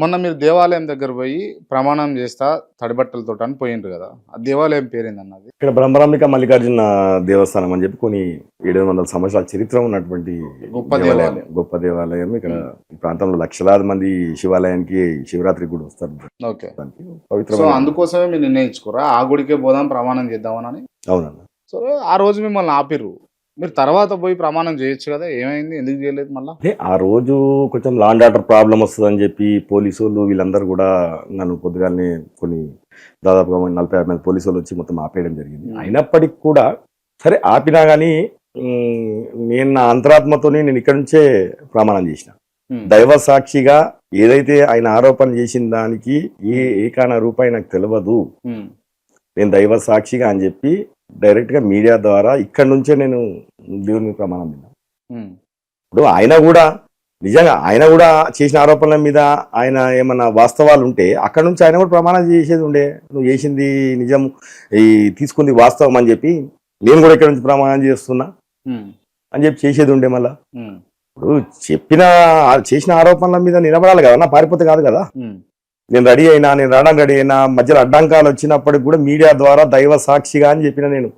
మొన్న మీరు దేవాలయం దగ్గర పోయి ప్రమాణం చేస్తా తడిబట్టలతో అని పోయిండ్రు కదా, ఆ దేవాలయం పేరేందన్నది? ఇక్కడ బ్రహ్మరాంబిక మల్లికార్జున దేవస్థానం అని చెప్పి కొన్ని 700 సంవత్సరాల చరిత్ర ఉన్నటువంటి గొప్ప దేవాలయం. గొప్ప దేవాలయం. ఇక్కడ ఈ ప్రాంతంలో లక్షలాది మంది శివాలయానికి శివరాత్రికి కూడా వస్తారు. ఓకే. సో పవిత్రమైన అందుకోసమే మీరు నిర్ణయించుకోరా ఆ గుడికే పోదాం ప్రమాణం చేద్దామని? అవునన్న. సో ఆ రోజు మిమ్మల్ని ఆపిర్రు, మీరు తర్వాత పోయి ప్రమాణం చేయొచ్చు కదా, ఏమైంది, ఎందుకు చేయలేదు మళ్ళా? అంటే ఆ రోజు కొంచెం లా అండ్ ఆర్డర్ ప్రాబ్లం వస్తుందని చెప్పి పోలీసు వాళ్ళు వీళ్ళందరూ కూడా నన్ను పొద్దుగానే కొన్ని దాదాపుగా 40-50 మంది పోలీసు వాళ్ళు వచ్చి మొత్తం ఆపేయడం జరిగింది. అయినప్పటికీ కూడా సరే ఆపినా కానీ నేను నా అంతరాత్మతోనే నేను ఇక్కడ నుంచే ప్రమాణం చేసిన. దైవ సాక్షిగా ఏదైతే ఆయన ఆరోపణ చేసిన దానికి ఏకాన రూపాయి నాకు తెలియదు, నేను దైవ సాక్షిగా అని చెప్పి డైరెక్ట్ గా మీడియా ద్వారా ఇక్కడ నుంచే నేను దేవుని ప్రమాణం తిన్నా. ఇప్పుడు ఆయన కూడా నిజంగా ఆయన కూడా చేసిన ఆరోపణల మీద ఆయన ఏమన్నా వాస్తవాలు ఉంటే అక్కడ నుంచి ఆయన కూడా ప్రమాణం చేసేది ఉండే, నువ్వు చేసింది నిజం, ఈ తీసుకుంది వాస్తవం అని చెప్పి నేను కూడా ఇక్కడ నుంచి ప్రమాణం చేస్తున్నా అని చెప్పి చేసేది ఉండే. మళ్ళా ఇప్పుడు చేసిన ఆరోపణల మీద నిలబడాలి కదా, నా పారిపోతే కాదు కదా. నేను రెడీ అయినా, నేను రావడానికి రెడీ అయినా, మధ్యలో అడ్డంకాలు వచ్చినప్పటికి కూడా మీడియా ద్వారా దైవ సాక్షిగా అని చెప్పిన నేను.